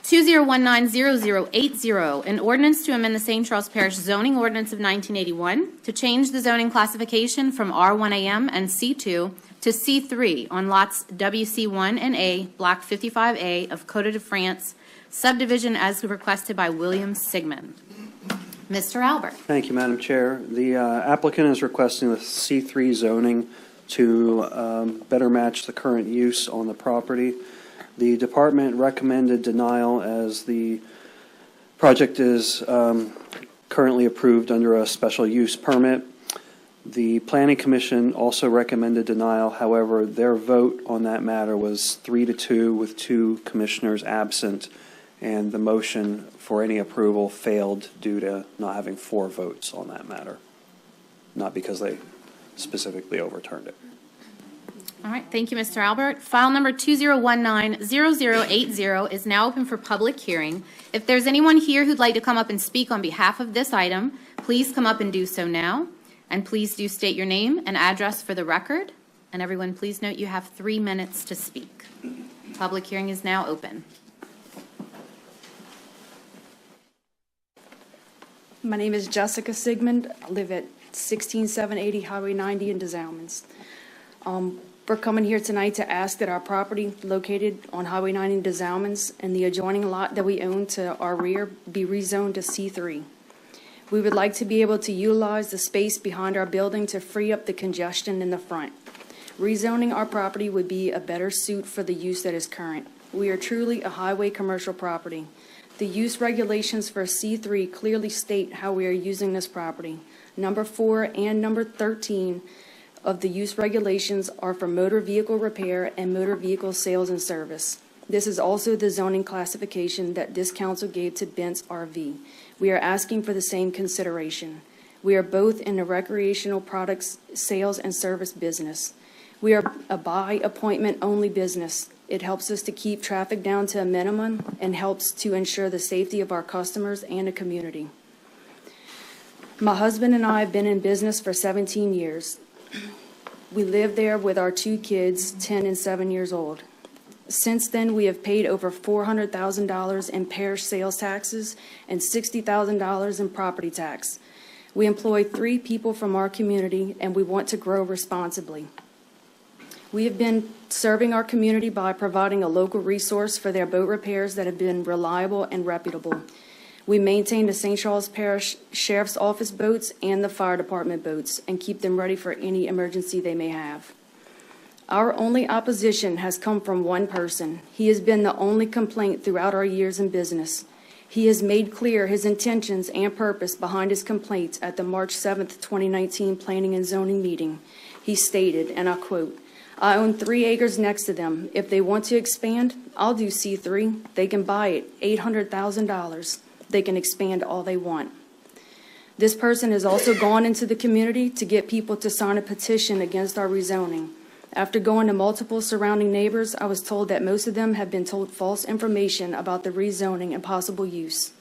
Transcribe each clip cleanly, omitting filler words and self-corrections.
2019-0080, an ordinance to amend the St. Charles Parish Zoning Ordinance of 1981 to change the zoning classification from R-1AM and C-2 to C-3 on lots WC1 and A, Block 55A of Coteau de France Subdivision as requested by William Sigmon. Mr. Albert. Thank you, Madam Chair. The applicant is requesting the C3 zoning to better match the current use on the property. The department recommended denial as the project is currently approved under a special use permit. The Planning Commission also recommended denial. However, their vote on that matter was 3-2 with 2 commissioners absent, and the motion for any approval failed due to not having 4 votes on that matter, not because they specifically overturned it. All right, thank you, Mr. Albert. File number 2019-0080 is now open for public hearing. If there's anyone here who'd like to come up and speak on behalf of this item, please come up and do so now. And please do state your name and address for the record. And everyone, please note you have 3 minutes to speak. Public hearing is now open. My name is Jessica Sigmon. I live at 16780 Highway 90 in Des Allemands. We're coming here tonight to ask that our property located on Highway 90 in Des Allemands and the adjoining lot that we own to our rear be rezoned to C3. We would like to be able to utilize the space behind our building to free up the congestion in the front. Rezoning our property would be a better suit for the use that is current. We are truly a highway commercial property. The use regulations for C3 clearly state how we are using this property. Number 4 and number 13 of the use regulations are for motor vehicle repair and motor vehicle sales and service. This is also the zoning classification that this council gave to Bent's RV. We are asking for the same consideration. We are both in the recreational products sales and service business. We are a by appointment only business. It helps us to keep traffic down to a minimum and helps to ensure the safety of our customers and the community. My husband and I have been in business for 17 years. We live there with our 2 kids, 10 and 7 years old. Since then, we have paid over $400,000 in parish sales taxes and $60,000 in property tax. We employ 3 people from our community, and we want to grow responsibly. We have been serving our community by providing a local resource for their boat repairs that have been reliable and reputable. We maintain the St. Charles Parish Sheriff's Office boats and the Fire Department boats and keep them ready for any emergency they may have. Our only opposition has come from one person. He has been the only complaint throughout our years in business. He has made clear his intentions and purpose behind his complaints at the March 7th, 2019 Planning and Zoning meeting. He stated, and I quote, "I own 3 acres next to them. If they want to expand, I'll do C3. They can buy it, $800,000. They can expand all they want." This person has also gone into the community to get people to sign a petition against our rezoning. After going to multiple surrounding neighbors, I was told that most of them have been told false information about the rezoning and possible use.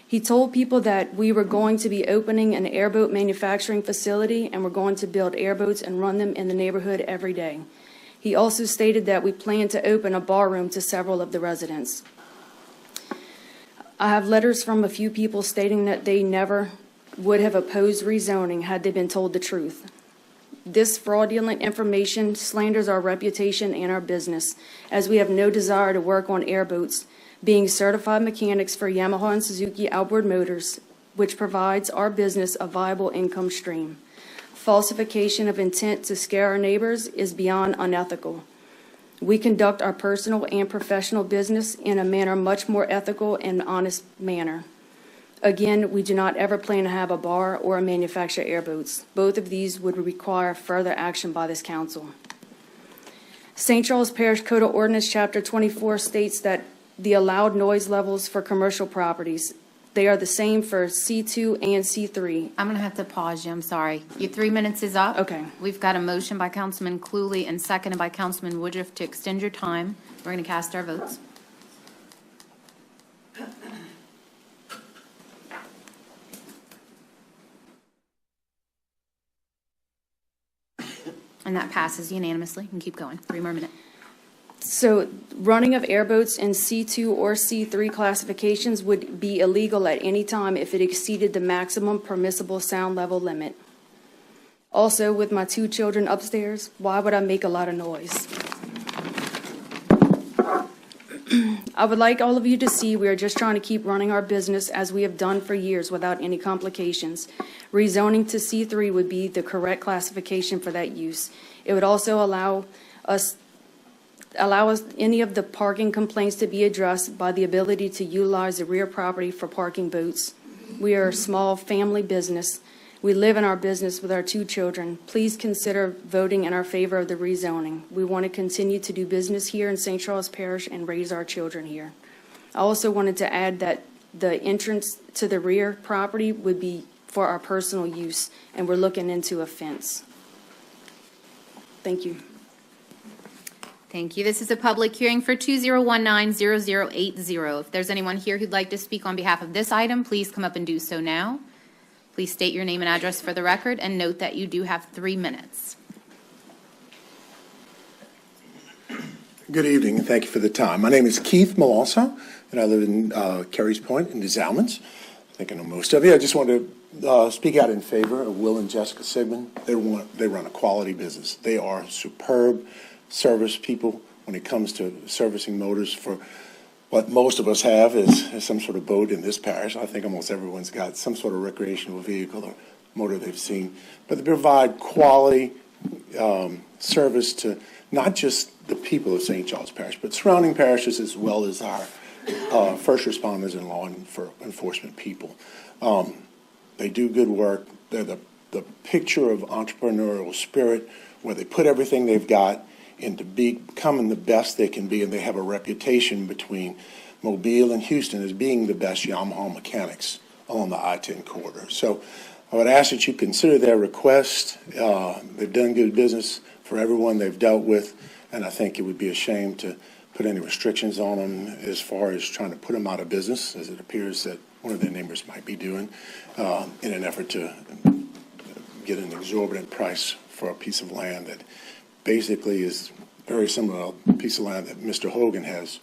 He told people that we were going to be opening an airboat manufacturing facility and we're going to build airboats and run them in the neighborhood every day. He also stated that we plan to open a bar room to several of the residents. I have letters from a few people stating that they never would have opposed rezoning had they been told the truth. This fraudulent information slanders our reputation and our business, as we have no desire to work on airboats, being certified mechanics for Yamaha and Suzuki outboard motors, which provides our business a viable income stream. Falsification of intent to scare our neighbors is beyond unethical. We conduct our personal and professional business in a manner much more ethical and honest manner. Again, we do not ever plan to have a bar or manufacture airboats. Both of these would require further action by this council. St. Charles Parish Code of Ordinance Chapter 24 states that the allowed noise levels for commercial properties, they are the same for C2 and C3. I'm going to have to pause you. I'm sorry. Your 3 minutes is up. Okay. We've got a motion by Councilman Cluley and seconded by Councilman Woodruff to extend your time. We're going to cast our votes. And that passes unanimously. And keep going. 3 more minutes. So running of airboats in C2 or C3 classifications would be illegal at any time if it exceeded the maximum permissible sound level limit. Also, with my 2 children upstairs, why would I make a lot of noise? I would like all of you to see we are just trying to keep running our business as we have done for years without any complications. Rezoning to C3 would be the correct classification for that use. It would also allow us any of the parking complaints to be addressed by the ability to utilize the rear property for parking boats. We are a small family business. We live in our business with our 2 children. Please consider voting in our favor of the rezoning. We want to continue to do business here in St. Charles Parish and raise our children here. I also wanted to add that the entrance to the rear property would be for our personal use, and we're looking into a fence. Thank you. Thank you. This is a public hearing for 2019-0080. If there's anyone here who'd like to speak on behalf of this item, please come up and do so now. Please state your name and address for the record, and note that you do have 3 minutes. Good evening, and thank you for the time. My name is Keith Malonzo, and I live in Carey's Point in the Zalmans. I think I know most of you. I just want to speak out in favor of Will and Jessica Sigmon. They run a quality business. They are superb service people when it comes to servicing motors. For what most of us have is some sort of boat in this parish. I think almost everyone's got some sort of recreational vehicle or motor they've seen. But they provide quality service to not just the people of St. Charles Parish, but surrounding parishes as well as our first responders and law enforcement people. They do good work. They're the picture of entrepreneurial spirit, where they put everything they've got into becoming the best they can be, and they have a reputation between Mobile and Houston as being the best Yamaha mechanics along the I-10 corridor. So I would ask that you consider their request. They've done good business for everyone they've dealt with, and I think it would be a shame to put any restrictions on them as far as trying to put them out of business, as it appears that one of their neighbors might be doing, in an effort to get an exorbitant price for a piece of land that basically is very similar to a piece of land that Mr. Hogan has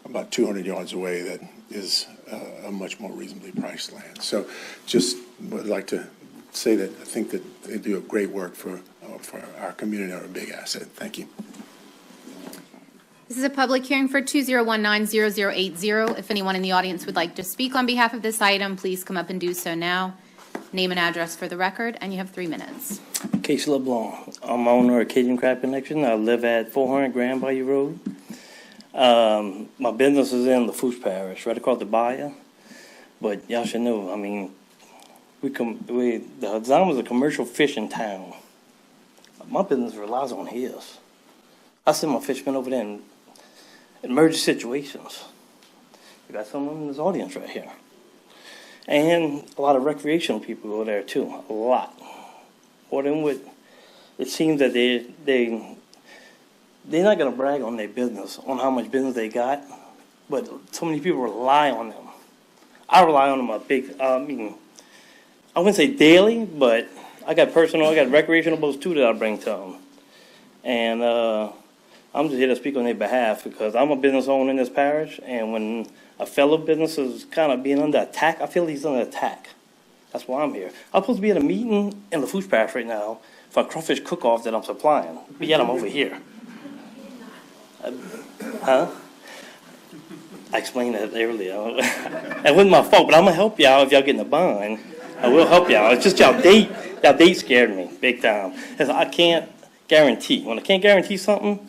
about 200 yards away that is a much more reasonably priced land. So just would like to say that I think that they do a great work for our community and are a big asset. Thank you. This is a public hearing for 2019-0080. If anyone in the audience would like to speak on behalf of this item, please come up and do so now. Name and address for the record, and you have 3 minutes. Casey LeBlanc. I'm owner of Cajun Crab Connection. I live at 400 Grand Bayou Road. My business is in Lafourche Parish, right across the bayou. But y'all should know, I mean, the Zalm is a commercial fishing town. My business relies on his. I send my fishermen over there in emergency situations. We got someone in this audience right here. And a lot of recreational people go there too, a lot. More than what it seems that they're not going to brag on their business, on how much business they got, but so many people rely on them. I rely on them a big, I wouldn't say daily, but I got recreational boats too that I bring to them. And I'm just here to speak on their behalf because I'm a business owner in this parish, and when a fellow business is kind of being under attack, I feel he's under attack. That's why I'm here. I'm supposed to be at a meeting in Lafourche Parish right now for a crawfish cook-off that I'm supplying, but yet I'm over here. I explained that earlier. That wasn't my fault, but I'm going to help y'all if y'all get in a bind. I will help y'all. It's just y'all date scared me big time. Because I can't guarantee. When I can't guarantee something,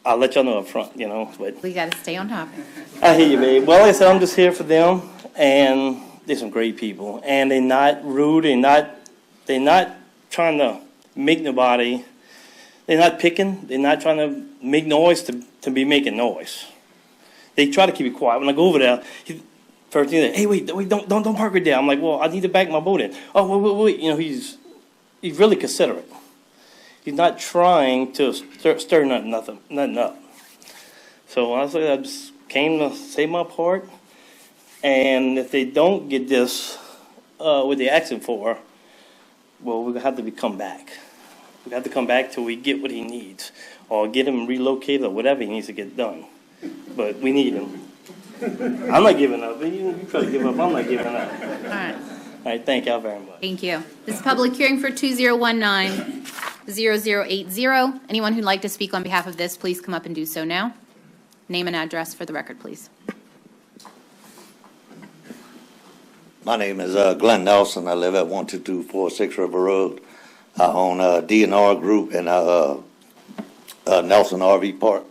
I'll let y'all know up front, you know. But We got to stay on topic. I hear you, babe. Well, like I said, I'm just here for them, and they're some great people. And they're not rude. They're not trying to make nobody. They're not picking. They're not trying to make noise to be making noise. They try to keep it quiet. When I go over there, first thing, hey, wait, don't park right there. I'm like, well, I need to back my boat in. Oh, wait. You know, he's really considerate. He's not trying to stir nothing up. So honestly, I just came to say my part. And if they don't get this, what they're asking for, well, we're going to have to come back. We have to come back till we get what he needs. or get him relocated or whatever he needs to get done. But we need him. I'm not giving up. You try to give up, I'm not giving up. All right. All right, thank y'all very much. Thank you. This is public hearing for 2019-0080. Anyone who'd like to speak on behalf of this, please come up and do so now. Name and address for the record, please. My name is Glenn Nelson. I live at 12246 River Road. I own a DNR Group and Nelson RV Park.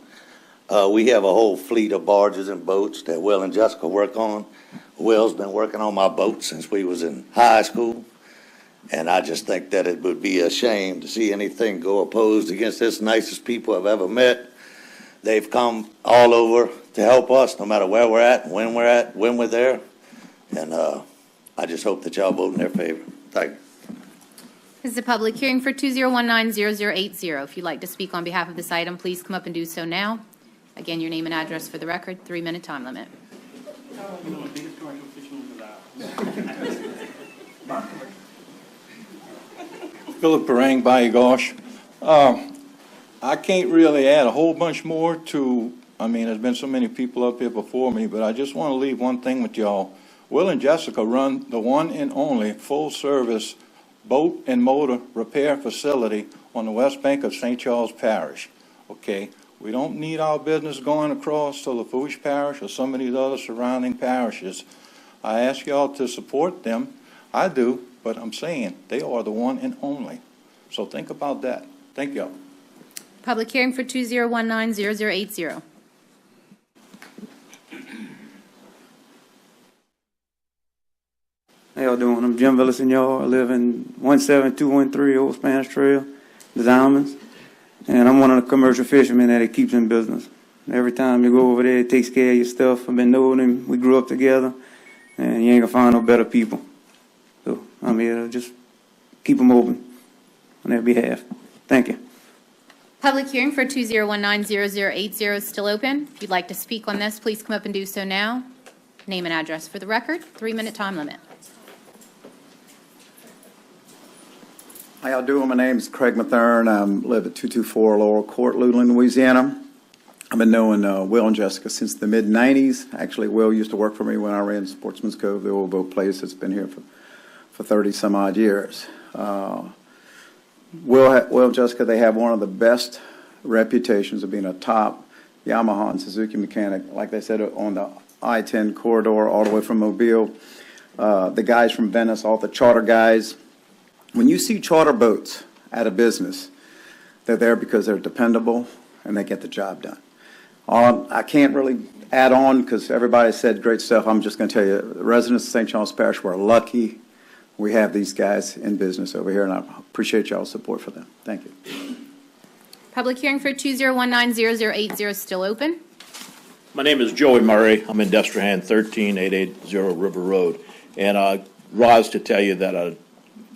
We have a whole fleet of barges and boats that Will and Jessica work on. Will's been working on my boat since we was in high school, and I just think that it would be a shame to see anything go opposed against this nicest people I've ever met. They've come all over to help us, no matter where we're at, when we're there, and I just hope that y'all vote in their favor. Thank you. This is a public hearing for 2019-0080. If you'd like to speak on behalf of this item, please come up and do so now. Again, your name and address for the record, 3-minute time limit. Philip Parang, Bayagosh. I can't really add a whole bunch more to, there's been so many people up here before me, but I just want to leave one thing with y'all. Will and Jessica run the one and only full-service boat and motor repair facility on the west bank of St. Charles Parish, okay? We don't need our business going across to Lafourche Parish or some of these other surrounding parishes. I ask y'all to support them. I do, but I'm saying they are the one and only. So think about that. Thank y'all. Public hearing for 2019-0080. How y'all doing? I'm Jim Villasenor. I live in 17213 Old Spanish Trail, the Diamonds. And I'm one of the commercial fishermen that it keeps in business. Every time you go over there, it takes care of your stuff. I've been knowing him. We grew up together. And you ain't going to find no better people. So I'm here to just keep them open on their behalf. Thank you. Public hearing for 2019-0080 is still open. If you'd like to speak on this, please come up and do so now. Name and address for the record, 3-minute time limit. How y'all doing? My name is Craig Mathern. I live at 224 Laurel Court, Ludeland, Louisiana. I've been knowing Will and Jessica since the mid-'90s. Actually, Will used to work for me when I ran Sportsman's Cove, the old boat place that's been here for 30-some-odd years. Will and Jessica, they have one of the best reputations of being a top Yamaha and Suzuki mechanic, like they said, on the I-10 corridor all the way from Mobile. The guys from Venice, all the charter guys. When you see charter boats out of business, they're there because they're dependable and they get the job done. I can't really add on because everybody said great stuff. I'm just going to tell you, the residents of St. Charles Parish, we're lucky we have these guys in business over here, and I appreciate y'all's support for them. Thank you. Public hearing for 2019-0080 is still open. My name is Joey Murray. I'm in Destrehan, 13880 River Road. And I rise to tell you that I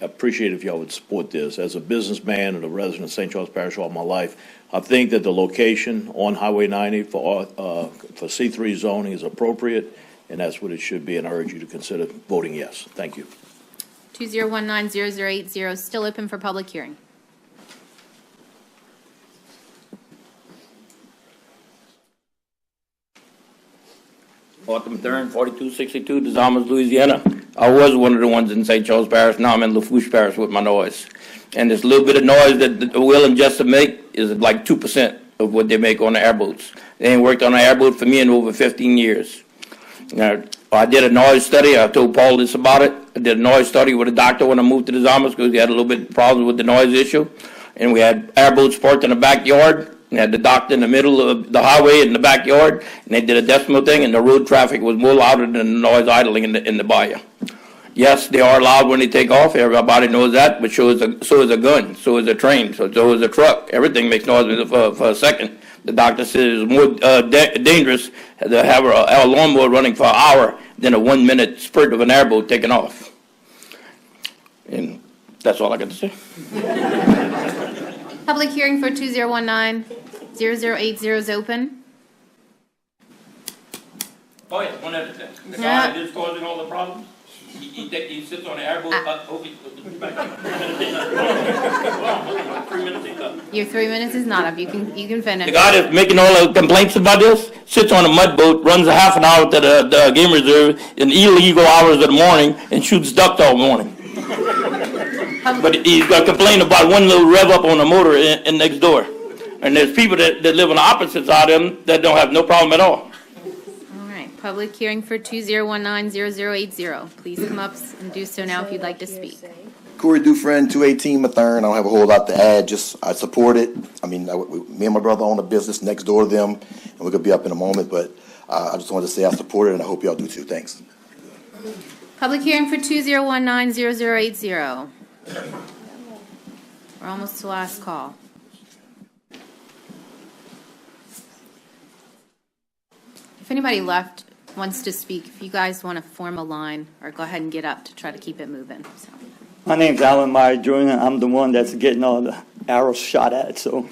appreciate if y'all would support this. As a businessman and a resident of St. Charles Parish all my life, I think that the location on Highway 90 for C-3 zoning is appropriate, and that's what it should be, and I urge you to consider voting yes. Thank you. 2019-0080 is still open for public hearing. Arthur Mathern, 4262 Desamas, Louisiana. I was one of the ones in St. Charles Parish. Now I'm in Lafourche Parish with my noise. And this little bit of noise that Will and Jessica make is like 2% of what they make on the airboats. They ain't worked on an airboat for me in over 15 years. Now, I did a noise study. I told Paul this about it. I did a noise study with a doctor when I moved to the Desamas because we had a little bit of problems with the noise issue. And we had airboats parked in the backyard. And had the doctor in the middle of the highway in the backyard, and they did a decimal thing, and the road traffic was more louder than the noise idling in the bayou. Yes, they are loud when they take off. Everybody knows that, but so is a gun, so is a train, so is a truck. Everything makes noise for a second. The doctor says it's more dangerous to have a lawnmower running for an hour than a 1-minute spurt of an airboat taking off. And that's all I got to say. Public hearing for 2019-0080 is open. Oh, yeah, one at a time. Yeah. Is causing all the problems? He sits on the airboat. Your 3 minutes is not up. You can finish. The guy that's making all the complaints about this sits on a mud boat, runs a half an hour to the game reserve in illegal hours of the morning, and shoots ducks all morning. But he's got to complain about one little rev up on the motor in next door. And there's people that live on the opposite side of him that don't have no problem at all. All right, public hearing for 2019-0080. Please come up and do so now if you'd like to speak. Corey Dufresne, 218 Mathern. I don't have a whole lot to add, just I support it. I mean, me and my brother own a business next door to them, and we're going to be up in a moment, but I just wanted to say I support it, and I hope y'all do too. Thanks. Public hearing for 2019-0080. We're almost to last call. If anybody left wants to speak, if you guys want to form a line or go ahead and get up to try to keep it moving. So. My name's Alan Meyer Jr. I'm the one that's getting all the arrows shot at. So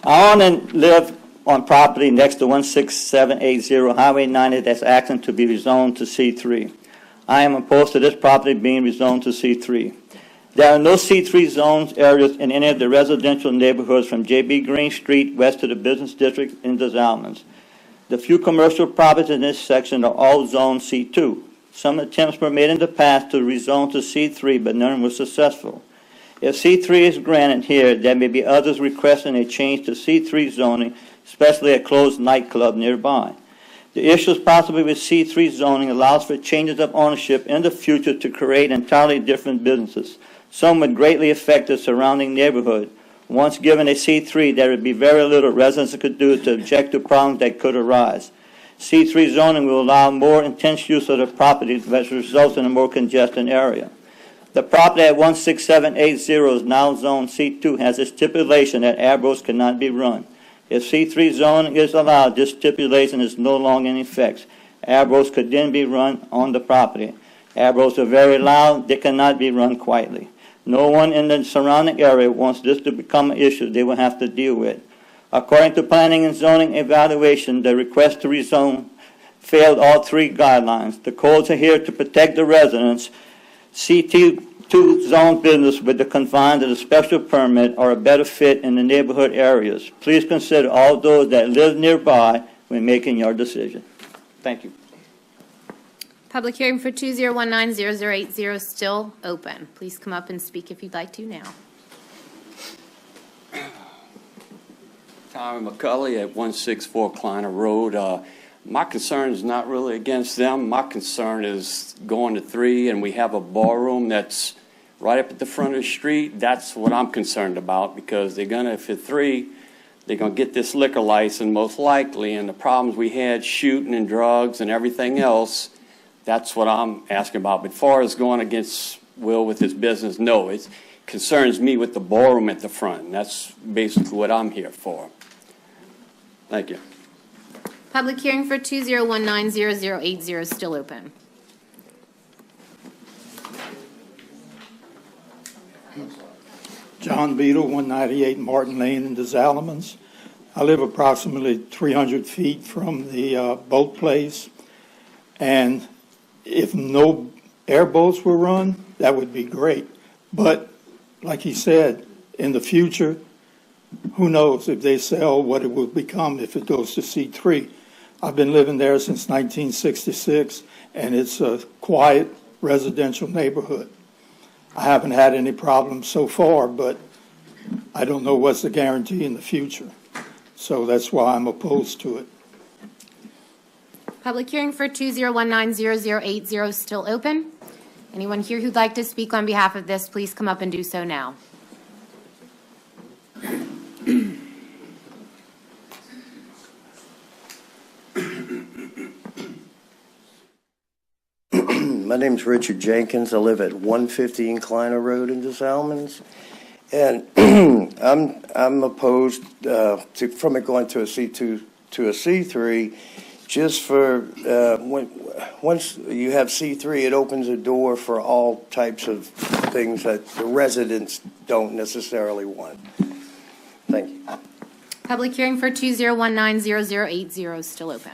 I own and live on property next to 16780 Highway 90 that's asking to be rezoned to C3. I am opposed to this property being rezoned to C3. There are no C3 zones areas in any of the residential neighborhoods from J.B. Green Street west to the business district in the Zalmans. The few commercial properties in this section are all zoned C2. Some attempts were made in the past to rezone to C3, but none were successful. If C3 is granted here, there may be others requesting a change to C3 zoning, especially a closed nightclub nearby. The issues possibly with C3 zoning allows for changes of ownership in the future to create entirely different businesses. Some would greatly affect the surrounding neighborhood. Once given a C3, there would be very little residents could do to object to problems that could arise. C3 zoning will allow more intense use of the property, which results in a more congested area. The property at 16780 is now zoned C2 has a stipulation that airboats cannot be run. If C3 zoning is allowed, this stipulation is no longer in effect. Airboats could then be run on the property. Airboats are very loud. They cannot be run quietly. No one in the surrounding area wants this to become an issue they will have to deal with. According to planning and zoning evaluation, the request to rezone failed all three guidelines. The codes are here to protect the residents. C2 zone business with the confines of the special permit are a better fit in the neighborhood areas. Please consider all those that live nearby when making your decision. Thank you. Public hearing for 2019-0080 still open. Please come up and speak if you'd like to now. Tommy McCulley at 164 Kleiner Road. My concern is not really against them. My concern is going to 3, and we have a ballroom that's right up at the front of the street. That's what I'm concerned about, because they're going to, if at 3, they're going to get this liquor license most likely, and the problems we had shooting and drugs and everything else, that's what I'm asking about. But as far as going against Will with his business, no, it concerns me with the ballroom at the front, and that's basically what I'm here for. Thank you. Public hearing for 2019-0080 is still open. John Beadle, 198 Martin Lane in the Zalamans. I live approximately 300 feet from the boat place, and if no airboats were run, that would be great. But like he said, in the future, who knows if they sell what it will become if it goes to C3. I've been living there since 1966, and it's a quiet residential neighborhood. I haven't had any problems so far, but I don't know what's the guarantee in the future. So that's why I'm opposed to it. Public hearing for 2019-0080 is still open. Anyone here who'd like to speak on behalf of this, please come up and do so now. My name's Richard Jenkins. I live at 150 Kleiner Road in the Zalmans, and I'm opposed from it going to a C2 to a C3, just for once you have C3, it opens a door for all types of things that the residents don't necessarily want. Thank you. Public hearing for 2019-0080 is still open.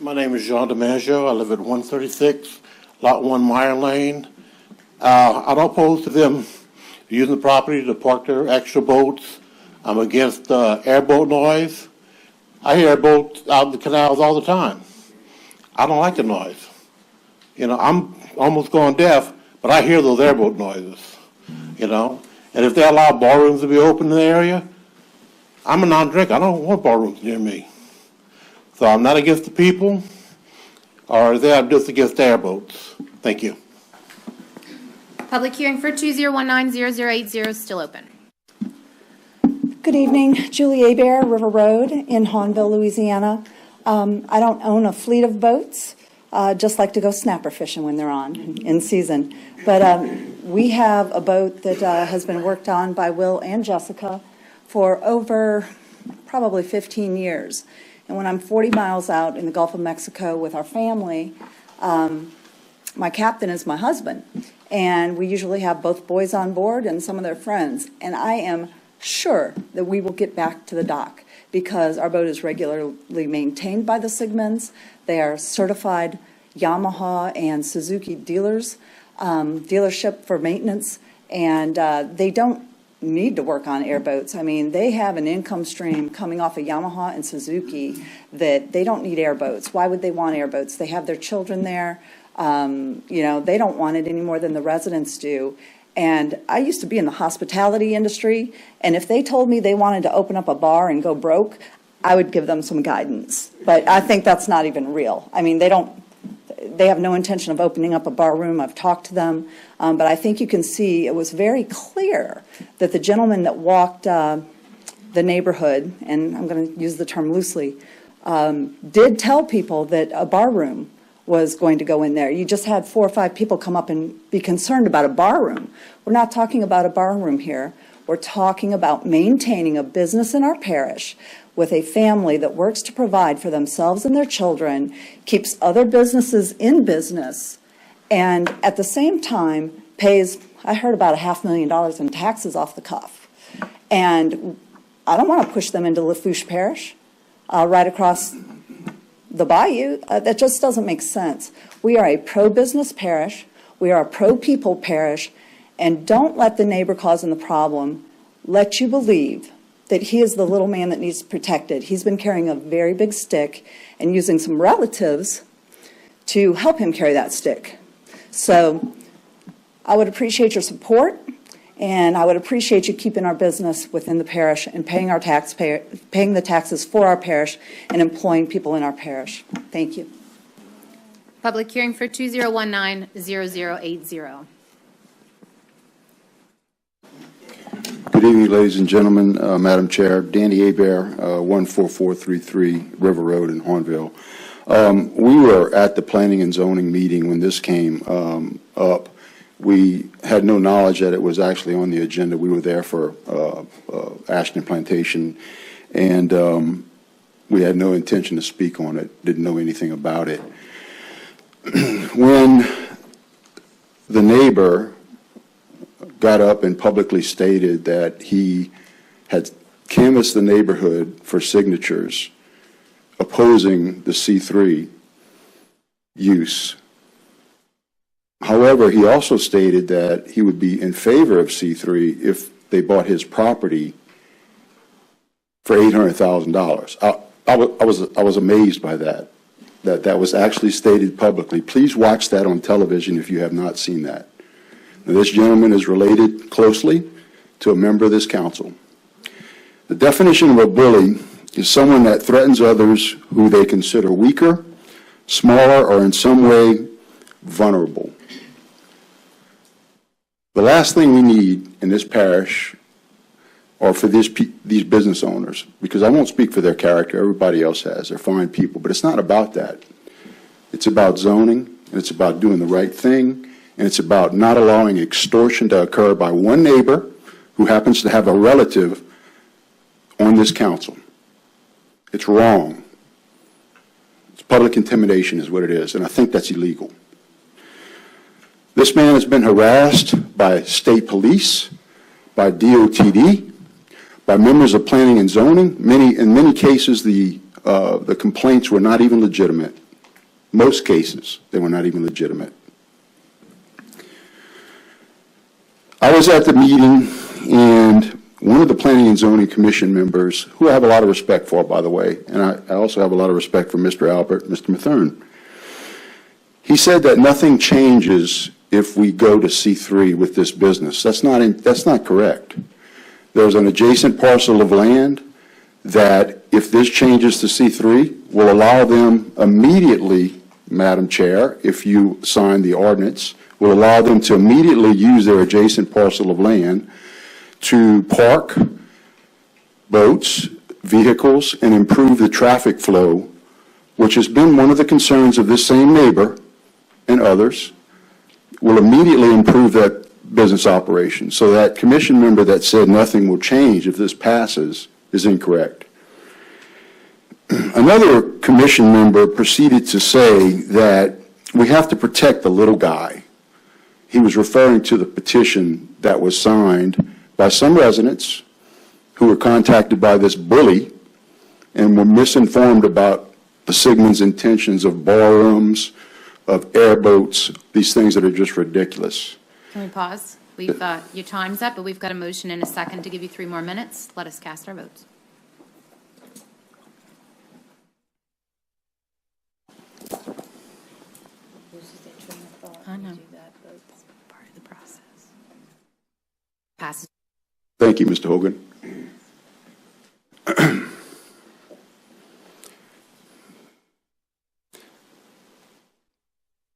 My name is Jean DiMaggio. I live at 136, Lot 1, Meyer Lane. I'm opposed to them using the property to park their extra boats. I'm against airboat noise. I hear boats out in the canals all the time. I don't like the noise. You know, I'm almost going deaf, but I hear those airboat noises, you know. And if they allow ballrooms to be open in the area, I'm a non-drinker. I don't want ballrooms near me. So I'm not against the people, or I'm just against airboats. Thank you. Public hearing for 2019-0080 is still open. Good evening, Julie Hebert, River Road in Hahnville, Louisiana. I don't own a fleet of boats, just like to go snapper fishing when they're on in season. But we have a boat that has been worked on by Will and Jessica for over probably 15 years. And when I'm 40 miles out in the Gulf of Mexico with our family, my captain is my husband. And we usually have both boys on board and some of their friends. And I am sure that we will get back to the dock because our boat is regularly maintained by the Sigmons. They are certified Yamaha and Suzuki dealers, dealership for maintenance, and they don't need to work on airboats. I mean, they have an income stream coming off of Yamaha and Suzuki that they don't need airboats. Why would they want airboats? They have their children there. You know, they don't want it any more than the residents do. And I used to be in the hospitality industry, and if they told me they wanted to open up a bar and go broke, I would give them some guidance. But I think that's not even real. I mean, they have no intention of opening up a bar room. I've talked to them. But I think you can see it was very clear that the gentleman that walked the neighborhood, and I'm going to use the term loosely, did tell people that a bar room was going to go in there. You just had 4 or 5 people come up and be concerned about a bar room. We're not talking about a bar room here. We're talking about maintaining a business in our parish with a family that works to provide for themselves and their children, keeps other businesses in business, and at the same time pays, I heard about $500,000 in taxes off the cuff. And I don't want to push them into Lafourche Parish, right across the bayou. That just doesn't make sense. We are a pro-business parish. We are a pro-people parish. And don't let the neighbor causing the problem let you believe that he is the little man that needs protected. He's been carrying a very big stick and using some relatives to help him carry that stick. So I would appreciate your support, and I would appreciate you keeping our business within the parish and paying the taxes for our parish and employing people in our parish. Thank you. Public hearing for 2019-0080. Good evening, ladies and gentlemen, Madam Chair, Danny Hebert, 14433 River Road in Hahnville. We were at the Planning and Zoning meeting when this came up. We had no knowledge that it was actually on the agenda. We were there for Ashton Plantation, and we had no intention to speak on it, didn't know anything about it. When the neighbor got up and publicly stated that he had canvassed the neighborhood for signatures opposing the C-3 use. However, he also stated that he would be in favor of C-3 if they bought his property for $800,000. I was amazed by that was actually stated publicly. Please watch that on television if you have not seen that. Now, this gentleman is related closely to a member of this council. The definition of a bully is someone that threatens others who they consider weaker, smaller, or in some way vulnerable. The last thing we need in this parish or for these business owners, because I won't speak for their character, everybody else has, they're fine people, but it's not about that. It's about zoning, and it's about doing the right thing, and it's about not allowing extortion to occur by one neighbor who happens to have a relative on this council. It's wrong. It's public intimidation is what it is, and I think that's illegal. This man has been harassed by state police, by DOTD, by members of planning and zoning. In many cases, the complaints were not even legitimate. Most cases, they were not even legitimate. I was at the meeting, and one of the Planning and Zoning Commission members, who I have a lot of respect for, by the way, and I also have a lot of respect for Mr. Albert, Mr. Mathern, he said that nothing changes if we go to C3 with this business. That's not correct. There's an adjacent parcel of land that, if this changes to C3, will allow them immediately, Madam Chair, if you sign the ordinance, will allow them to immediately use their adjacent parcel of land to park boats, vehicles, and improve the traffic flow, which has been one of the concerns of this same neighbor and others, will immediately improve that business operation. So that commission member that said nothing will change if this passes is incorrect. Another commission member proceeded to say that we have to protect the little guy. He was referring to the petition that was signed by some residents who were contacted by this bully and were misinformed about the Sigmon's intentions of ballrooms, of airboats, these things that are just ridiculous. Can we pause? Your time's up, but we've got a motion and a second to give you 3 more minutes. Let us cast our votes. I know. Part of the process. Passes. Thank you, Mr. Hogan.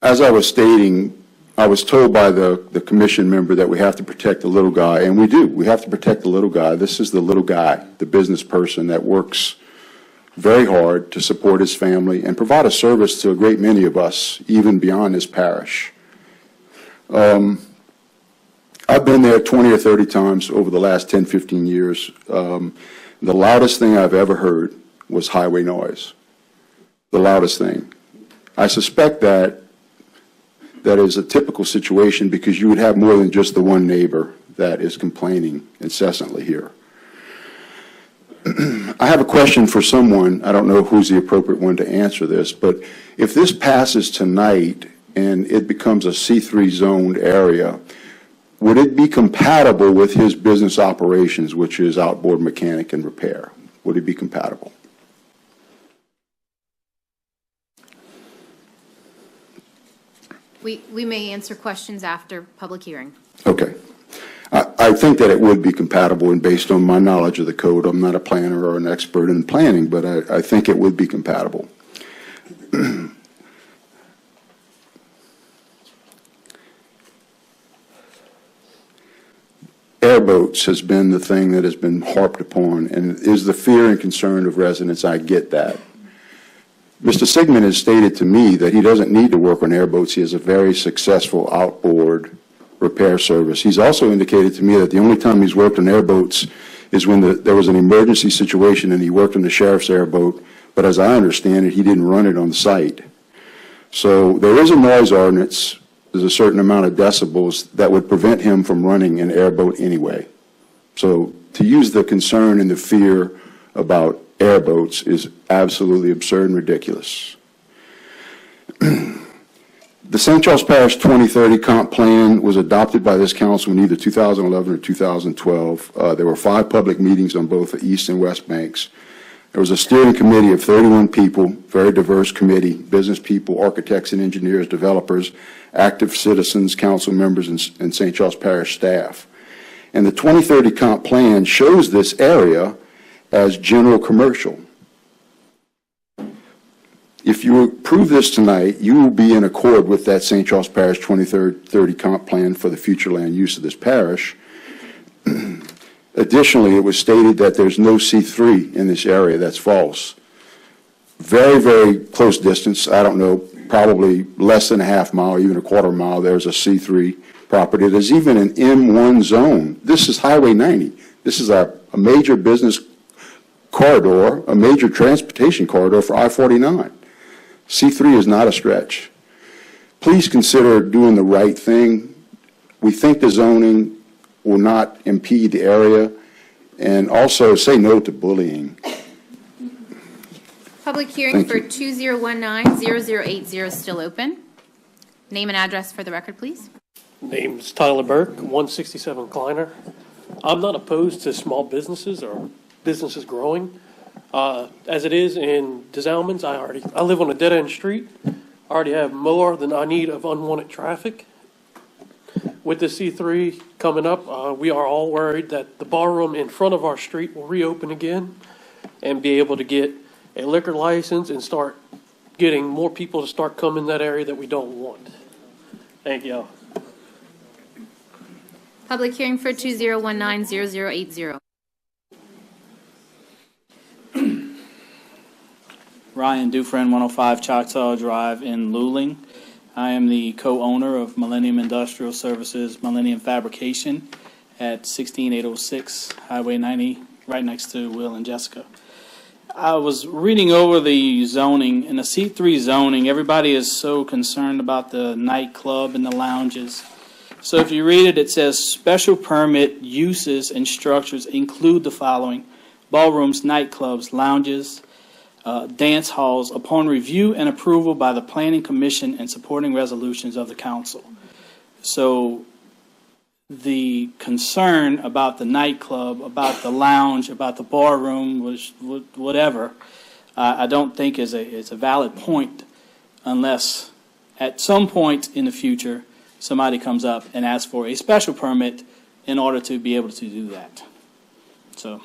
As I was stating, I was told by the commission member that we have to protect the little guy, and we do. We have to protect the little guy. This is the little guy, the business person that works very hard to support his family and provide a service to a great many of us, even beyond this parish. I've been there 20 or 30 times over the last 10, 15 years. The loudest thing I've ever heard was highway noise. The loudest thing. I suspect that is a typical situation because you would have more than just the one neighbor that is complaining incessantly here. I have a question for someone. I don't know who's the appropriate one to answer this, but if this passes tonight and it becomes a C3 zoned area, would it be compatible with his business operations, which is outboard mechanic and repair? Would it be compatible? We may answer questions after public hearing. Okay. I think that it would be compatible, and based on my knowledge of the code, I'm not a planner or an expert in planning, but I think it would be compatible. Airboats has been the thing that has been harped upon, and is the fear and concern of residents. I get that. Mr. Sigmon has stated to me that he doesn't need to work on airboats. He has a very successful outboard repair service. He's also indicated to me that the only time he's worked on airboats is when there was an emergency situation and he worked on the sheriff's airboat, but as I understand it, he didn't run it on site. So there is a noise ordinance. There's a certain amount of decibels that would prevent him from running an airboat anyway. So to use the concern and the fear about airboats is absolutely absurd and ridiculous. The St. Charles Parish 2030 comp plan was adopted by this council in either 2011 or 2012. There were 5 public meetings on both the east and west banks. There was a steering committee of 31 people, very diverse committee, business people, architects and engineers, developers, active citizens, council members, and St. Charles Parish staff. And the 2030 comp plan shows this area as general commercial. If you approve this tonight, you will be in accord with that St. Charles Parish 2030 comp plan for the future land use of this parish. Additionally, it was stated that there's no C3 in this area. That's false. Very, very close distance, I don't know, probably less than a half mile, even a quarter mile, there's a C3 property. There's even an M1 zone. This is Highway 90. This is a major business corridor, a major transportation corridor for I-49. C3 is not a stretch. Please consider doing the right thing. We think the zoning will not impede the area, and also say no to bullying. Public hearing for 2019-0080 is still open. Name and address for the record, please. Name's Tyler Burke, 167 Kleiner. I'm not opposed to small businesses or businesses growing. As it is in DeSalmons, I live on a dead-end street. I already have more than I need of unwanted traffic. With the C3 coming up, we are all worried that the barroom in front of our street will reopen again and be able to get a liquor license and start getting more people to start coming in that area that we don't want. Thank you. Public hearing for 2019-0080. Ryan Dufresne, 105 Choctaw Drive in Luling. I am the co-owner of Millennium Industrial Services Millennium Fabrication at 16806 Highway 90, right next to Will and Jessica. I was reading over the zoning. In the C3 zoning, everybody is so concerned about the nightclub and the lounges. So if you read it, it says special permit uses and structures include the following: ballrooms, nightclubs, lounges, dance halls, upon review and approval by the Planning Commission and supporting resolutions of the council. So the concern about the nightclub, about the lounge, about the bar room, whatever, I don't think is a valid point unless at some point in the future somebody comes up and asks for a special permit in order to be able to do that. So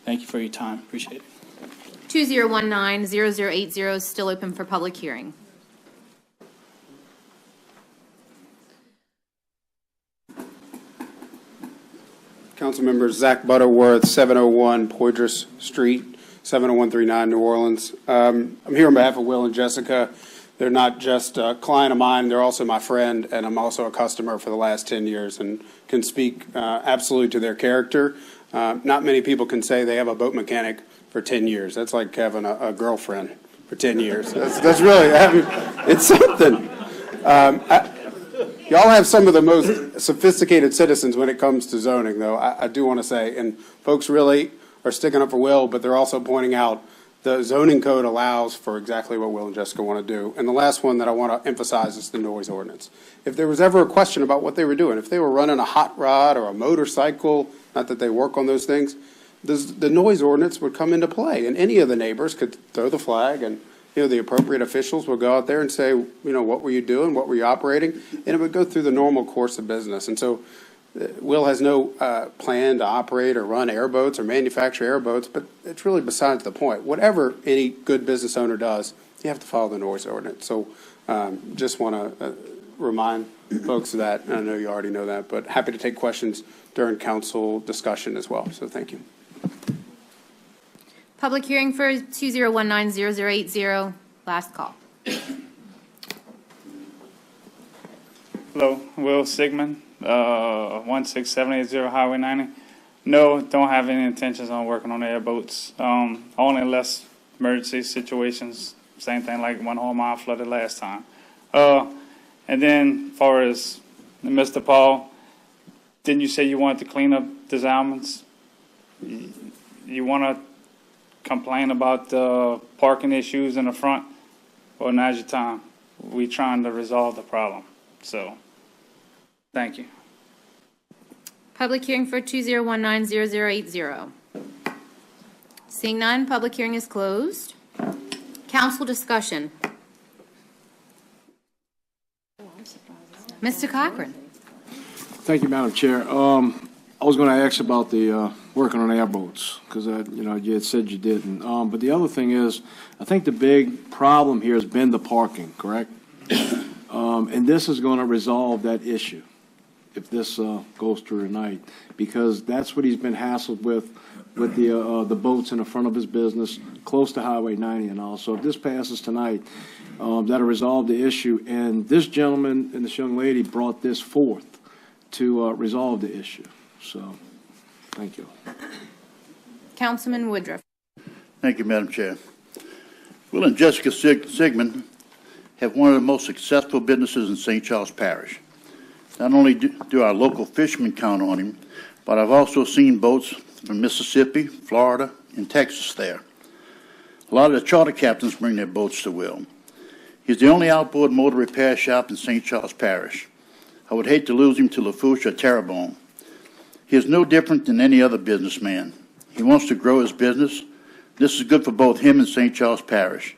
thank you for your time. Appreciate it. 2019-0080 is still open for public hearing. Council members, Zach Butterworth, 701 Poydras Street, 70139 New Orleans. I'm here on behalf of Will and Jessica. They're not just a client of mine, they're also my friend, and I'm also a customer for the last 10 years and can speak absolutely to their character. Not many people can say they have a boat mechanic for 10 years. That's like having a girlfriend for 10 years. That's really, it's something. Y'all have some of the most sophisticated citizens when it comes to zoning, though, I do want to say. And folks really are sticking up for Will, but they're also pointing out the zoning code allows for exactly what Will and Jessica want to do. And the last one that I want to emphasize is the noise ordinance. If there was ever a question about what they were doing, if they were running a hot rod or a motorcycle, not that they work on those things, the noise ordinance would come into play. And any of the neighbors could throw the flag, and the appropriate officials would go out there and say, what were you doing? What were you operating? And it would go through the normal course of business. And so Will has no plan to operate or run airboats or manufacture airboats, but it's really besides the point. Whatever any good business owner does, you have to follow the noise ordinance. So just want to remind folks of that. I know you already know that, but happy to take questions during council discussion as well. So thank you. Public hearing for 2019-0080, last call. Hello, Will Sigmon, 16780 Highway 90. No, don't have any intentions on working on airboats. Only unless emergency situations, same thing like when Hall Mile flooded last time. And then, as far as Mr. Paul, didn't you say you wanted to clean up DeSalmons? You want to complain about the parking issues in the front? Well, now's your time. We're trying to resolve the problem. So, thank you. Public hearing for 2019-0080. Seeing none, public hearing is closed. Council discussion. Mr. Cochran. Thank you, Madam Chair. I was going to ask about the working on airboats because you had said you didn't. But the other thing is, I think the big problem here has been the parking, correct? And this is going to resolve that issue if this goes through tonight, because that's what he's been hassled with the boats in the front of his business, close to Highway 90 and all. So if this passes tonight, that'll resolve the issue. And this gentleman and this young lady brought this forth to resolve the issue. So, thank you. Councilman Woodruff. Thank you, Madam Chair. Will and Jessica Sigmon have one of the most successful businesses in St. Charles Parish. Not only do our local fishermen count on him, but I've also seen boats from Mississippi, Florida, and Texas there. A lot of the charter captains bring their boats to Will. He's the only outboard motor repair shop in St. Charles Parish. I would hate to lose him to Lafourche or Terrebonne. He is no different than any other businessman. He wants to grow his business. This is good for both him and St. Charles Parish.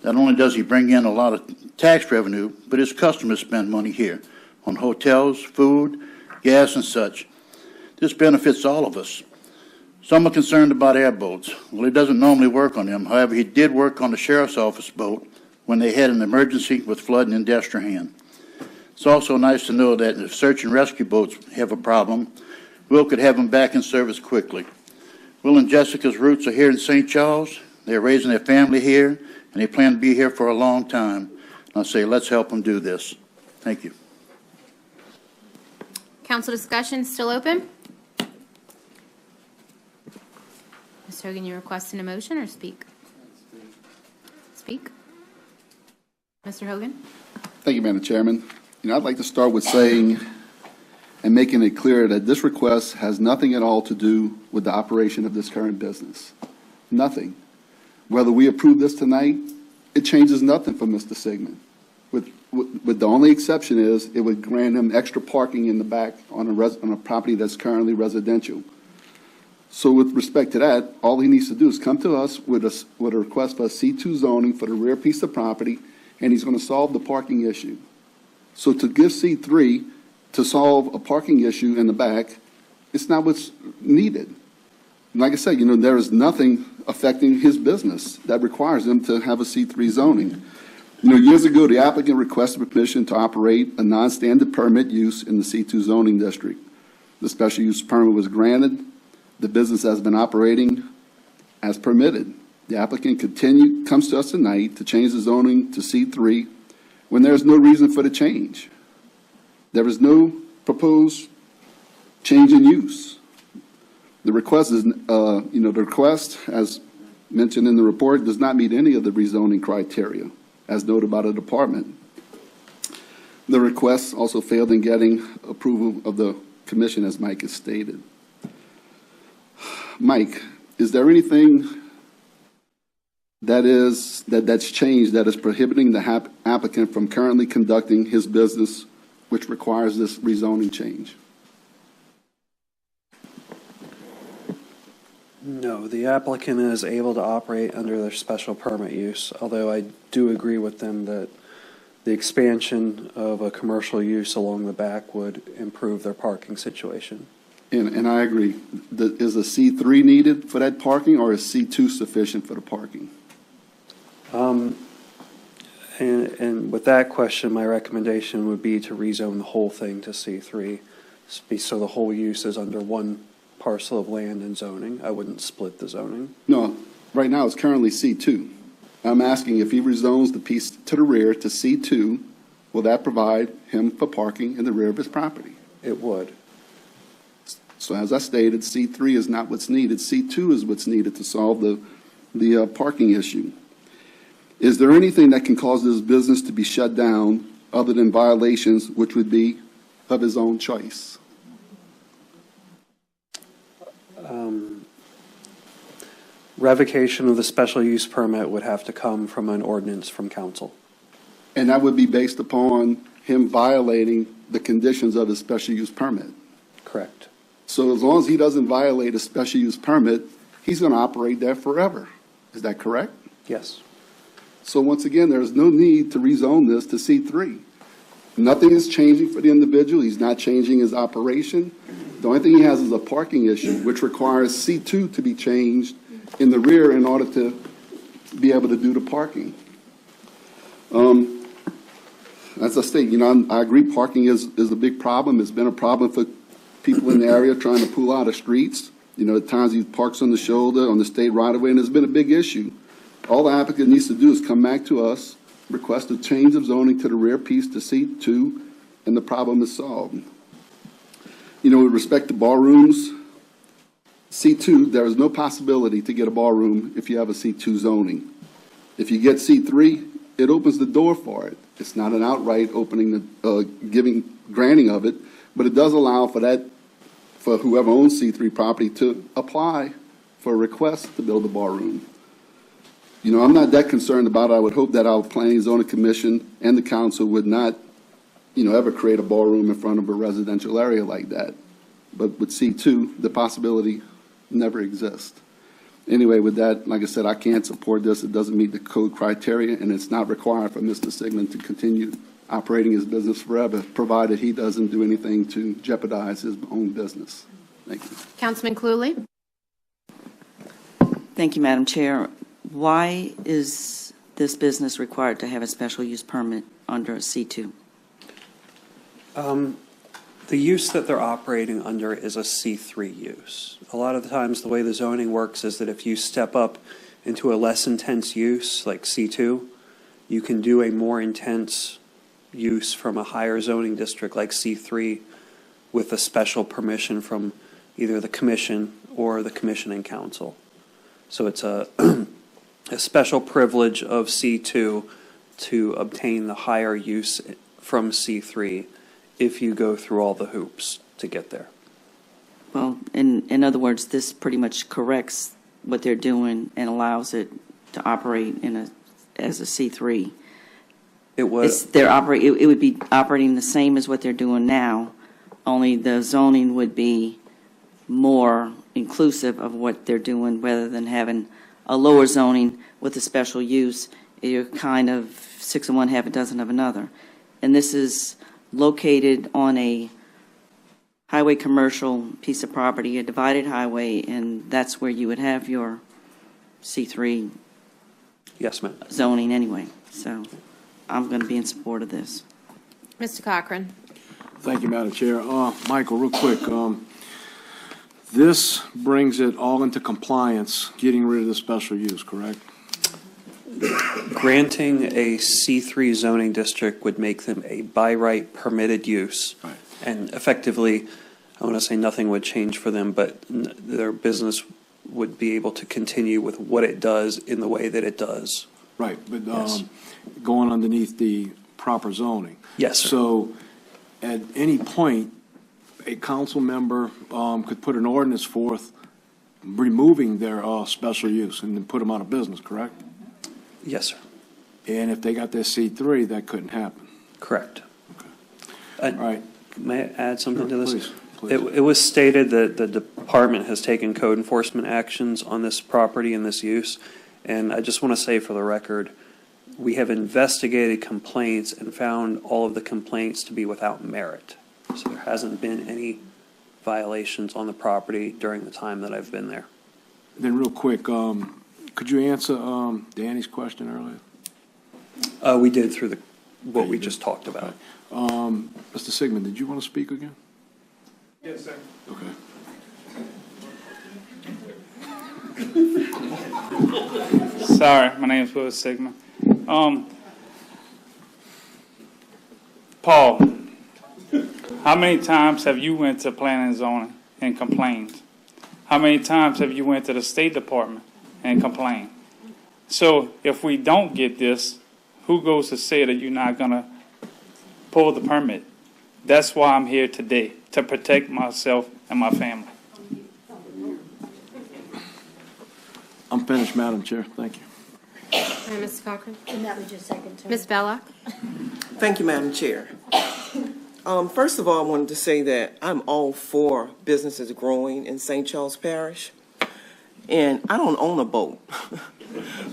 Not only does he bring in a lot of tax revenue, but his customers spend money here on hotels, food, gas, and such. This benefits all of us. Some are concerned about airboats. Well, he doesn't normally work on them. However, he did work on the sheriff's office boat when they had an emergency with flooding in Destrehan. It's also nice to know that if search and rescue boats have a problem, Will could have them back in service quickly. Will and Jessica's roots are here in St. Charles. They're raising their family here, and they plan to be here for a long time. And I say, let's help them do this. Thank you. Council discussion still open? Ms. Hogan, you requesting a motion or speak? Speak. Mr. Hogan? Thank you, Madam Chairman. I'd like to start with saying and making it clear that this request has nothing at all to do with the operation of this current business. Nothing. Whether we approve this tonight, it changes nothing for Mr. Sigmon. With the only exception is it would grant him extra parking in the back on a property that's currently residential. So with respect to that, all he needs to do is come to us with a request for a C2 zoning for the rear piece of property, and he's going to solve the parking issue. So to give C3 to solve a parking issue in the back, it's not what's needed. Like I said, there is nothing affecting his business that requires him to have a C3 zoning. Years ago, the applicant requested permission to operate a non-standard permit use in the C2 zoning district. The special use permit was granted. The business has been operating as permitted. The applicant comes to us tonight to change the zoning to C3 when there is no reason for the change. There is no proposed change in use. The request is, the request, as mentioned in the report, does not meet any of the rezoning criteria, as noted by the department. The request also failed in getting approval of the commission, as Mike has stated. Mike, is there anything that's changed that is prohibiting the applicant from currently conducting his business, which requires this rezoning change? No, the applicant is able to operate under their special permit use, although I do agree with them that the expansion of a commercial use along the back would improve their parking situation. And I agree. Is a C3 needed for that parking, or is C2 sufficient for the parking? And with that question, my recommendation would be to rezone the whole thing to C3, so the whole use is under one parcel of land and zoning. I wouldn't split the zoning. No, right now it's currently C2. I'm asking if he rezones the piece to the rear to C2, will that provide him for parking in the rear of his property? It would. So as I stated, C3 is not what's needed. C2 is what's needed to solve the parking issue. Is there anything that can cause this business to be shut down other than violations, which would be of his own choice? Revocation of the special use permit would have to come from an ordinance from council. And that would be based upon him violating the conditions of his special use permit? Correct. So as long as he doesn't violate a special use permit, he's going to operate there forever. Is that correct? Yes. So once again, there is no need to rezone this to C3. Nothing is changing for the individual. He's not changing his operation. The only thing he has is a parking issue, which requires C2 to be changed in the rear in order to be able to do the parking. As I state, I agree parking is a big problem. It's been a problem for people in the area trying to pull out of streets. At times he parks on the shoulder, on the state right-of-way, and it's been a big issue. All the applicant needs to do is come back to us, request a change of zoning to the rear piece to C2, and the problem is solved. With respect to ballrooms, C2, there is no possibility to get a ballroom if you have a C2 zoning. If you get C3, it opens the door for it. It's not an outright opening, granting of it, but it does allow for whoever owns C3 property to apply for a request to build a ballroom. I'm not that concerned about it. I would hope that our Planning Zoning Commission and the council would not, ever create a ballroom in front of a residential area like that. But with C2, the possibility never exists. Anyway, with that, like I said, I can't support this. It doesn't meet the code criteria, and it's not required for Mr. Sigmon to continue operating his business forever, provided he doesn't do anything to jeopardize his own business. Thank you. Councilman Cluley? Thank you, Madam Chair. Why is this business required to have a special use permit under a C2? The use that they're operating under is a C3 use. A lot of the times the way the zoning works is that if you step up into a less intense use like C2, you can do a more intense use from a higher zoning district like C3 with a special permission from either the commission or the commissioning council. So it's a, a special privilege of C2 to obtain the higher use from C3 if you go through all the hoops to get there. Well, in other words, this pretty much corrects what they're doing and allows it to operate as a C3. It was. It would be operating the same as what they're doing now, only the zoning would be more inclusive of what they're doing rather than having a lower zoning with a special use. You're kind of 6 of one, half a dozen of another. And this is located on a highway commercial piece of property, a divided highway, and that's where you would have your C3 yes, ma'am. Zoning anyway. So I'm going to be in support of this. Mr. Cochran. Thank you, Madam Chair. Michael, real quick, this brings it all into compliance, getting rid of the special use, correct? Granting a C3 zoning district would make them a by right permitted use. Right. And effectively, I want to say nothing would change for them, but their business would be able to continue with what it does in the way that it does. Right, but Yes. Going underneath the proper zoning. Yes, sir. So at any point, a council member could put an ordinance forth removing their special use and then put them out of business, correct? Yes, sir. And if they got their C3, that couldn't happen. Correct. All right. May I add something to this? Please, please. It was stated that the department has taken code enforcement actions on this property and this use. And I just want to say for the record, we have investigated complaints and found all of the complaints to be without merit. So there hasn't been any violations on the property during the time that I've been there. Then real quick, could you answer Danny's question earlier? We did through what we just talked about. Mr. Sigmon, did you want to speak again? Yes, sir. Okay. Sorry, my name is William Sigmon. Paul, how many times have you went to planning and zoning and complained? How many times have you went to the State Department and complained? So if we don't get this, who goes to say that you're not going to pull the permit? That's why I'm here today, to protect myself and my family. I'm finished, Madam Chair. Thank you. Hi, Mr. Cochran. And that was your second term. Ms. Belloc. Thank you, Madam Chair. First of all, I wanted to say that I'm all for businesses growing in St. Charles Parish. And I don't own a boat.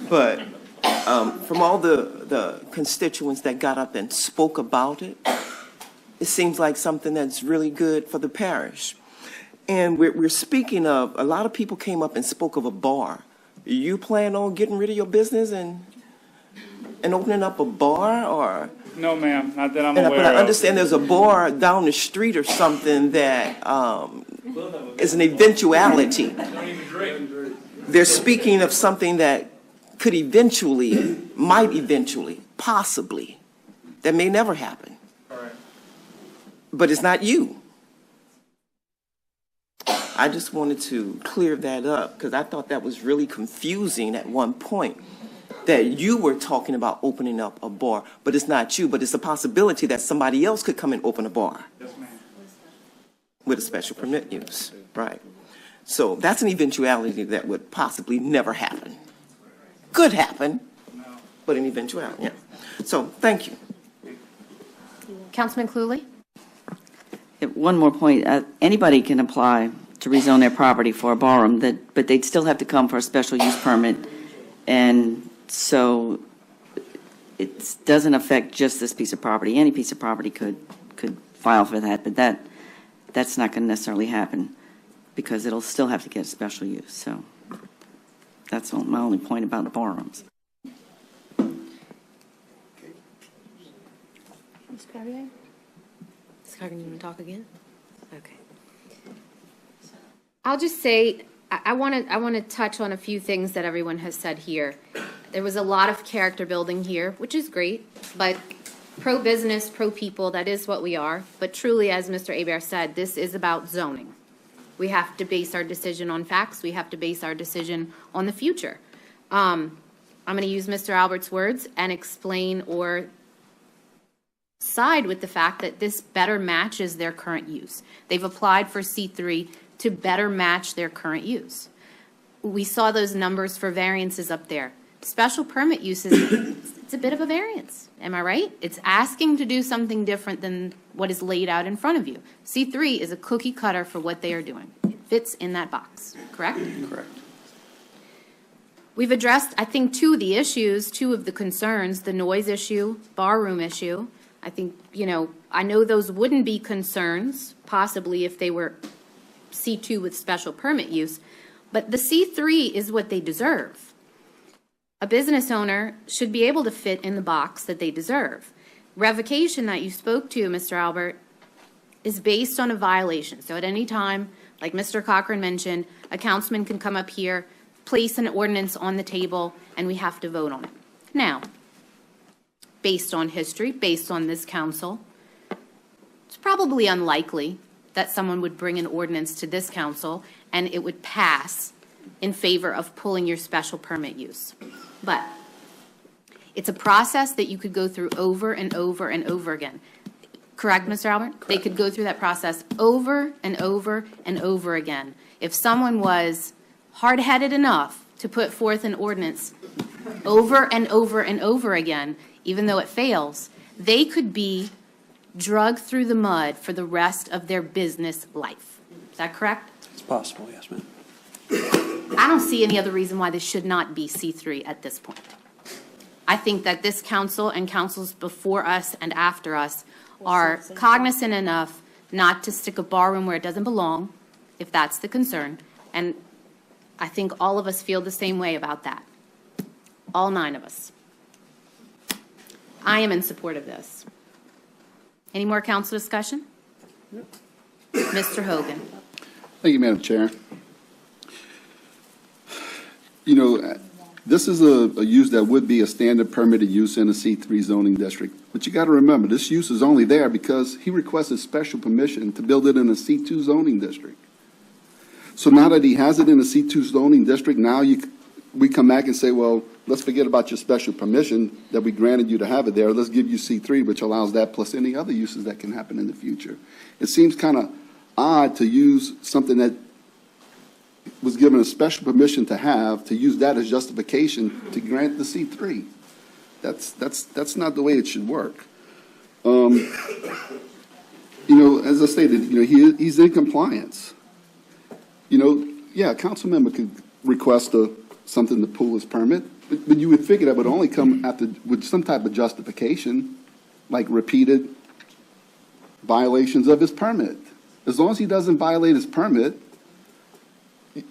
But from all the constituents that got up and spoke about it, it seems like something that's really good for the parish. And we're speaking of, a lot of people came up and spoke of a bar. You plan on getting rid of your business and opening up a bar, or? No, ma'am, not that I'm aware of. But I understand there's a bar down the street or something that is an eventuality. They're speaking of something that could eventually, might eventually, possibly, that may never happen. But it's not you. I just wanted to clear that up because I thought that was really confusing at one point, that you were talking about opening up a bar, but it's not you, but it's a possibility that somebody else could come and open a bar. Yes, ma'am. With a special permit use, right? So that's an eventuality that would possibly never happen. could happen, but an eventuality, yeah. So, thank you. Councilman Cluley? One more point. Anybody can apply to rezone their property for a ballroom, but they'd still have to come for a special use permit. And so it doesn't affect just this piece of property. Any piece of property could file for that, but that's not going to necessarily happen because it'll still have to get special use. So that's my only point about the ballrooms. Ms. Cartier? Ms. Cartier, you want to talk again? Okay. I'll just say, I want to touch on a few things that everyone has said here. There was a lot of character building here, which is great, but pro-business, pro-people, that is what we are. But truly, as Mr. Hebert said, this is about zoning. We have to base our decision on facts. We have to base our decision on the future. I'm going to use Mr. Albert's words and explain or side with the fact that this better matches their current use. They've applied for C3 to better match their current use. We saw those numbers for variances up there. Special permit uses, it's a bit of a variance. Am I right? It's asking to do something different than what is laid out in front of you. C3 is a cookie cutter for what they are doing. It fits in that box, correct? Correct. We've addressed, I think, two of the concerns, the noise issue, bar room issue. I think, I know those wouldn't be concerns, possibly if they were C2 with special permit use, but the C3 is what they deserve. A business owner should be able to fit in the box that they deserve. Revocation that you spoke to, Mr. Albert, is based on a violation. So at any time, like Mr. Cochran mentioned, a councilman can come up here, place an ordinance on the table, and we have to vote on it. Now, based on history, based on this council, it's probably unlikely that someone would bring an ordinance to this council and it would pass in favor of pulling your special permit use. But it's a process that you could go through over and over and over again. Correct, Mr. Albert? Correct. They could go through that process over and over and over again. If someone was hard-headed enough to put forth an ordinance over and over and over again, even though it fails, they could be drugged through the mud for the rest of their business life. Is that correct? It's possible, yes, ma'am. I don't see any other reason why this should not be C3 at this point. I think that this council and councils before us and after us are cognizant enough not to stick a bar room where it doesn't belong, if that's the concern. And I think all of us feel the same way about that. All 9 of us. I am in support of this. Any more council discussion? No. Mr. Hogan. Thank you, Madam Chair. This is a use that would be a standard permitted use in a C3 zoning district. But you got to remember, this use is only there because he requested special permission to build it in a C2 zoning district. So now that he has it in a C2 zoning district, now we come back and say, well, let's forget about your special permission that we granted you to have it there. Let's give you C3, which allows that plus any other uses that can happen in the future. It seems kind of odd to use something that was given a special permission to use that as justification to grant the C3. That's not the way it should work. As I stated, he's in compliance. A council member could request something to pull his permit, but you would figure that would only come with some type of justification, like repeated violations of his permit. As long as he doesn't violate his permit,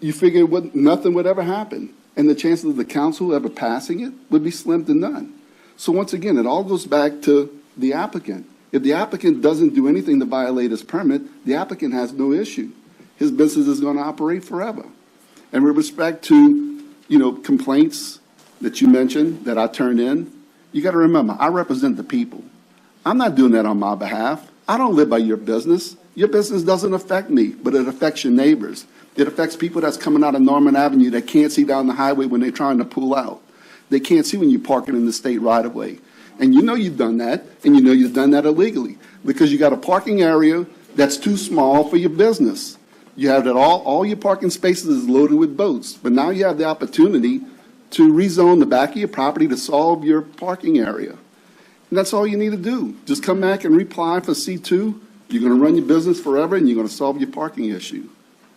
you figure nothing would ever happen, and the chances of the council ever passing it would be slim to none. So once again, it all goes back to the applicant. If the applicant doesn't do anything to violate his permit, the applicant has no issue. His business is going to operate forever. And with respect to, complaints that you mentioned that I turned in, you got to remember, I represent the people. I'm not doing that on my behalf. I don't live by your business. Your business doesn't affect me, but it affects your neighbors. It affects people that's coming out of Norman Avenue that can't see down the highway when they're trying to pull out. They can't see when you're parking in the state right-of-way. And you've done that, and you've done that illegally because you got a parking area that's too small for your business. You have that all your parking spaces is loaded with boats, but now you have the opportunity to rezone the back of your property to solve your parking area. And that's all you need to do. Just come back and reapply for C2. You're going to run your business forever, and you're going to solve your parking issue.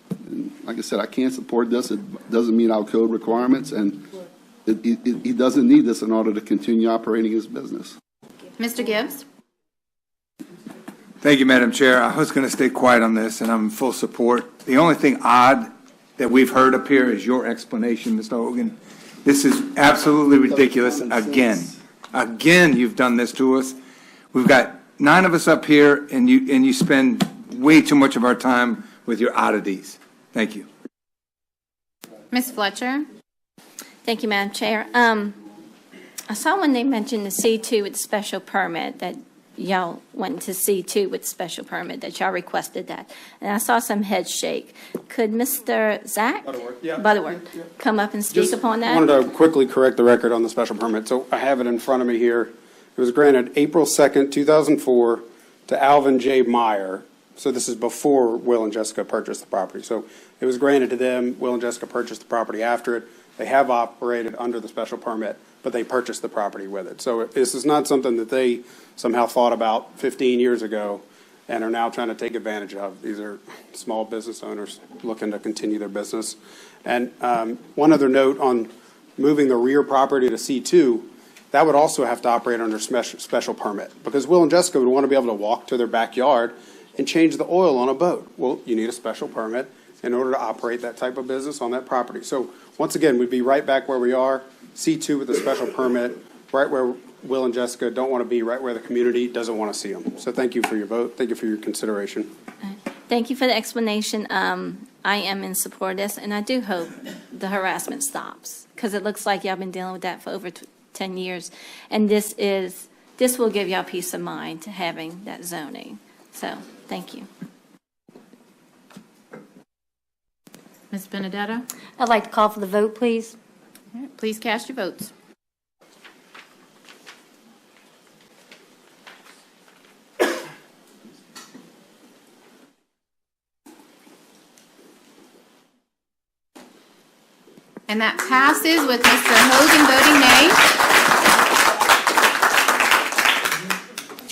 And like I said, I can't support this. It doesn't meet our code requirements, and he doesn't need this in order to continue operating his business. Mr. Gibbs? Thank you, Madam Chair. I was going to stay quiet on this, and I'm in full support. The only thing odd that we've heard up here is your explanation, Mr. Hogan. This is absolutely ridiculous. Again, you've done this to us. We've got 9 of us up here, and you spend way too much of our time with your oddities. Thank you. Ms. Fletcher? Thank you, Madam Chair. I saw when they mentioned the C2 with special permit that y'all went to C2 with special permit, that y'all requested that. And I saw some heads shake. Could Mr. Zach Butterworth come up and speak upon that? I wanted to quickly correct the record on the special permit. So I have it in front of me here. It was granted April 2nd, 2004 to Alvin J. Meyer. So this is before Will and Jessica purchased the property. So it was granted to them. Will and Jessica purchased the property after it. They have operated under the special permit, but they purchased the property with it. So this is not something that they somehow thought about 15 years ago and are now trying to take advantage of. These are small business owners looking to continue their business. And one other note on moving the rear property to C2, that would also have to operate under special permit, because Will and Jessica would want to be able to walk to their backyard and change the oil on a boat. Well, you need a special permit in order to operate that type of business on that property. So once again, we'd be right back where we are, C2 with a special permit, right where Will and Jessica don't want to be, right where the community doesn't want to see them. So thank you for your vote. Thank you for your consideration. Thank you for the explanation. I am in support of this, and I do hope the harassment stops, because it looks like y'all been dealing with that for over 10 years. And this will give y'all peace of mind to having that zoning. So thank you. Ms. Benedetto? I'd like to call for the vote, please. All right, please cast your votes. And that passes with Mr. Hogan voting nay.